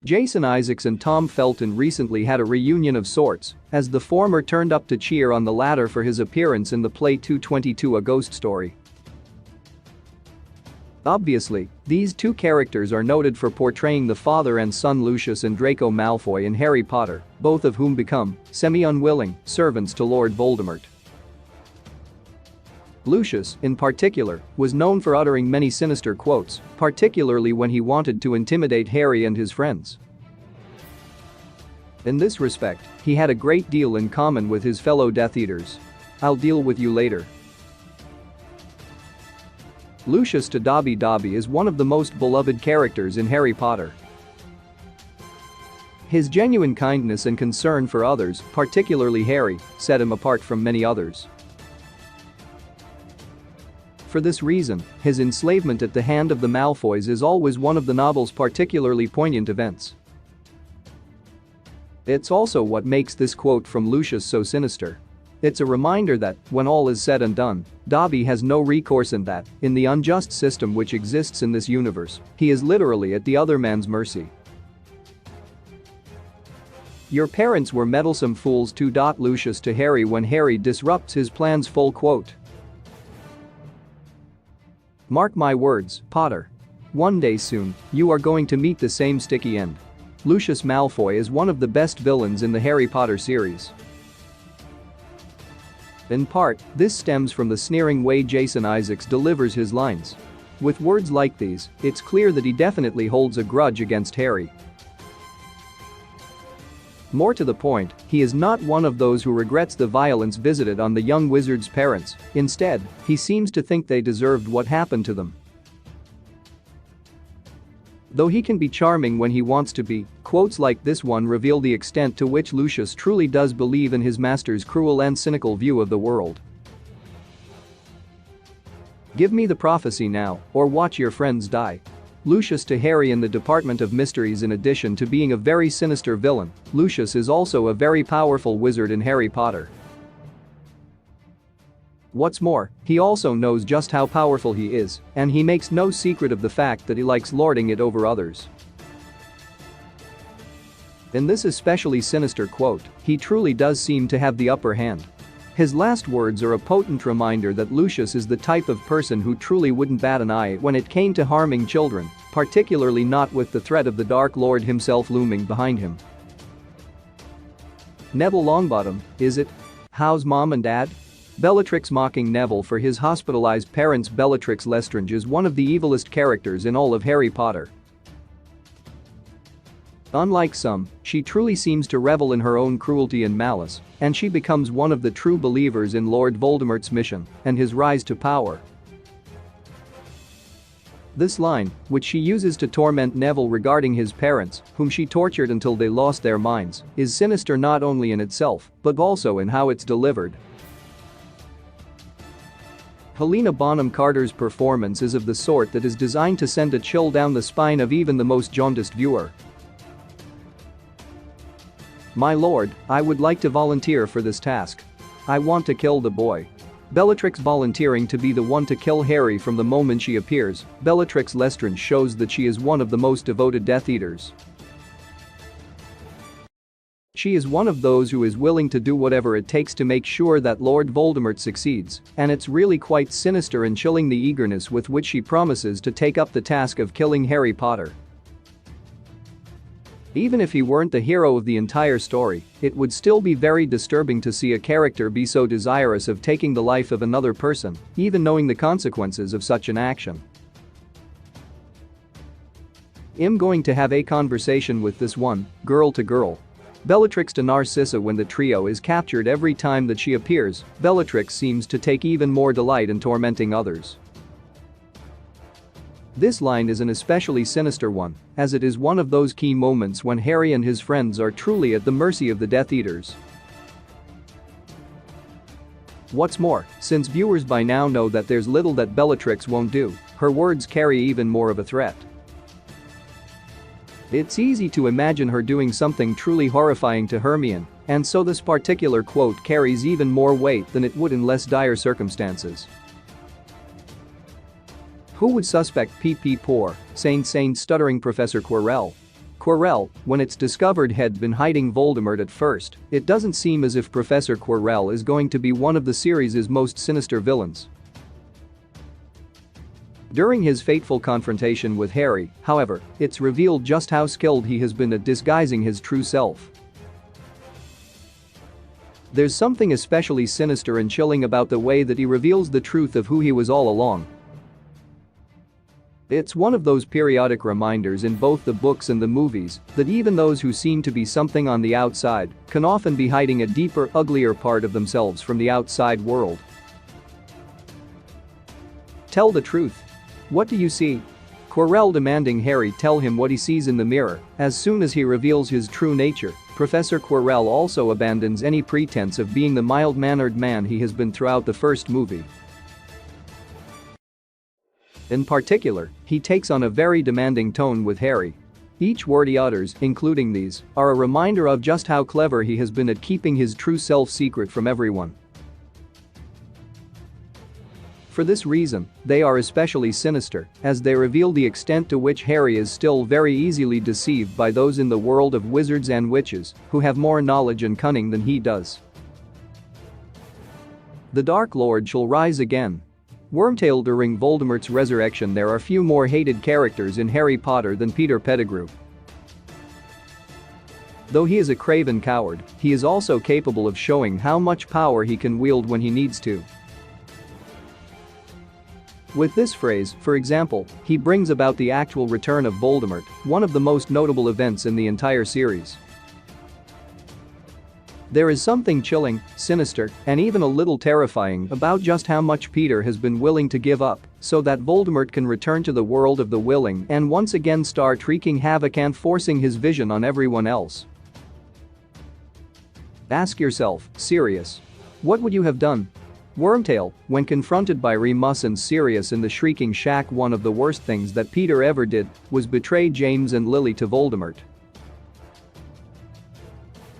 Jason Isaacs and Tom Felton recently had a reunion of sorts, as the former turned up to cheer on the latter for his appearance in the play 222 A Ghost Story. Obviously, these two characters are noted for portraying the father and son Lucius and Draco Malfoy in Harry Potter, both of whom become semi-unwilling servants to Lord Voldemort. Lucius, in particular, was known for uttering many sinister quotes, particularly when he wanted to intimidate Harry and his friends. In this respect, he had a great deal in common with his fellow Death Eaters. "I'll deal with you later." Lucius to Dobby is one of the most beloved characters in Harry Potter. His genuine kindness and concern for others, particularly Harry, set him apart from many others. For this reason, his enslavement at the hand of the Malfoys is always one of the novel's particularly poignant events. It's also what makes this quote from Lucius so sinister. It's a reminder that, when all is said and done, Dobby has no recourse and that, in the unjust system which exists in this universe, he is literally at the other man's mercy. "Your parents were meddlesome fools too." Lucius to Harry when Harry disrupts his plans. Full quote. "Mark my words, Potter. One day soon, you are going to meet the same sticky end." Lucius Malfoy is one of the best villains in the Harry Potter series. In part, this stems from the sneering way Jason Isaacs delivers his lines. With words like these, it's clear that he definitely holds a grudge against Harry. More to the point, he is not one of those who regrets the violence visited on the young wizard's parents. Instead, he seems to think they deserved what happened to them. Though he can be charming when he wants to be, quotes like this one reveal the extent to which Lucius truly does believe in his master's cruel and cynical view of the world. "Give me the prophecy now, or watch your friends die." Lucius to Harry in the Department of Mysteries. In addition to being a very sinister villain, Lucius is also a very powerful wizard in Harry Potter. What's more, he also knows just how powerful he is, and he makes no secret of the fact that he likes lording it over others. In this especially sinister quote, he truly does seem to have the upper hand. His last words are a potent reminder that Lucius is the type of person who truly wouldn't bat an eye when it came to harming children, particularly not with the threat of the Dark Lord himself looming behind him. "Neville Longbottom, is it? How's Mom and Dad?" Bellatrix mocking Neville for his hospitalized parents. Bellatrix Lestrange is one of the evilest characters in all of Harry Potter. Unlike some, she truly seems to revel in her own cruelty and malice, and she becomes one of the true believers in Lord Voldemort's mission and his rise to power. This line, which she uses to torment Neville regarding his parents, whom she tortured until they lost their minds, is sinister not only in itself, but also in how it's delivered. Helena Bonham Carter's performance is of the sort that is designed to send a chill down the spine of even the most jaundiced viewer. "My lord, I would like to volunteer for this task. I want to kill the boy." Bellatrix volunteering to be the one to kill Harry from the moment she appears. Bellatrix Lestrange shows that she is one of the most devoted Death Eaters. She is one of those who is willing to do whatever it takes to make sure that Lord Voldemort succeeds, and it's really quite sinister and chilling the eagerness with which she promises to take up the task of killing Harry Potter. Even if he weren't the hero of the entire story, it would still be very disturbing to see a character be so desirous of taking the life of another person, even knowing the consequences of such an action. "I'm going to have a conversation with this one, girl to girl." Bellatrix to Narcissa. When the trio is captured, every time that she appears, Bellatrix seems to take even more delight in tormenting others. This line is an especially sinister one, as it is one of those key moments when Harry and his friends are truly at the mercy of the Death Eaters. What's more, since viewers by now know that there's little that Bellatrix won't do, her words carry even more of a threat. It's easy to imagine her doing something truly horrifying to Hermione, and so this particular quote carries even more weight than it would in less dire circumstances. "Who would suspect P.P. poor, sane stuttering Professor Quirrell? Quirrell, when it's discovered had been hiding Voldemort at first, it doesn't seem as if Professor Quirrell is going to be one of the series' most sinister villains. During his fateful confrontation with Harry, however, it's revealed just how skilled he has been at disguising his true self. There's something especially sinister and chilling about the way that he reveals the truth of who he was all along. It's one of those periodic reminders in both the books and the movies that even those who seem to be something on the outside can often be hiding a deeper, uglier part of themselves from the outside world. Tell the truth. What do you see? Quirrell demanding Harry tell him what he sees in the mirror. As soon as he reveals his true nature, Professor Quirrell also abandons any pretense of being the mild-mannered man he has been throughout the first movie. In particular, he takes on a very demanding tone with Harry. Each word he utters, including these, are a reminder of just how clever he has been at keeping his true self secret from everyone. For this reason, they are especially sinister, as they reveal the extent to which Harry is still very easily deceived by those in the world of wizards and witches who have more knowledge and cunning than he does. The Dark Lord shall rise again. Wormtail. During Voldemort's resurrection, there are few more hated characters in Harry Potter than Peter Pettigrew. Though he is a craven coward, he is also capable of showing how much power he can wield when he needs to. With this phrase, for example, he brings about the actual return of Voldemort, one of the most notable events in the entire series. There is something chilling, sinister, and even a little terrifying about just how much Peter has been willing to give up so that Voldemort can return to the world of the willing and once again start wreaking havoc and forcing his vision on everyone else. Ask yourself, Sirius. What would you have done? Wormtail, when confronted by Remus and Sirius in the Shrieking Shack, one of the worst things that Peter ever did was betray James and Lily to Voldemort.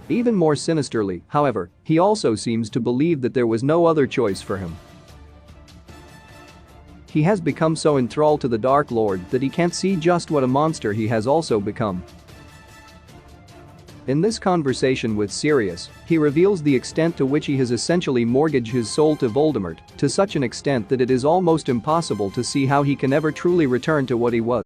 Even more sinisterly, however, he also seems to believe that there was no other choice for him. He has become so enthralled to the Dark Lord that he can't see just what a monster he has also become. In this conversation with Sirius, he reveals the extent to which he has essentially mortgaged his soul to Voldemort, to such an extent that it is almost impossible to see how he can ever truly return to what he was.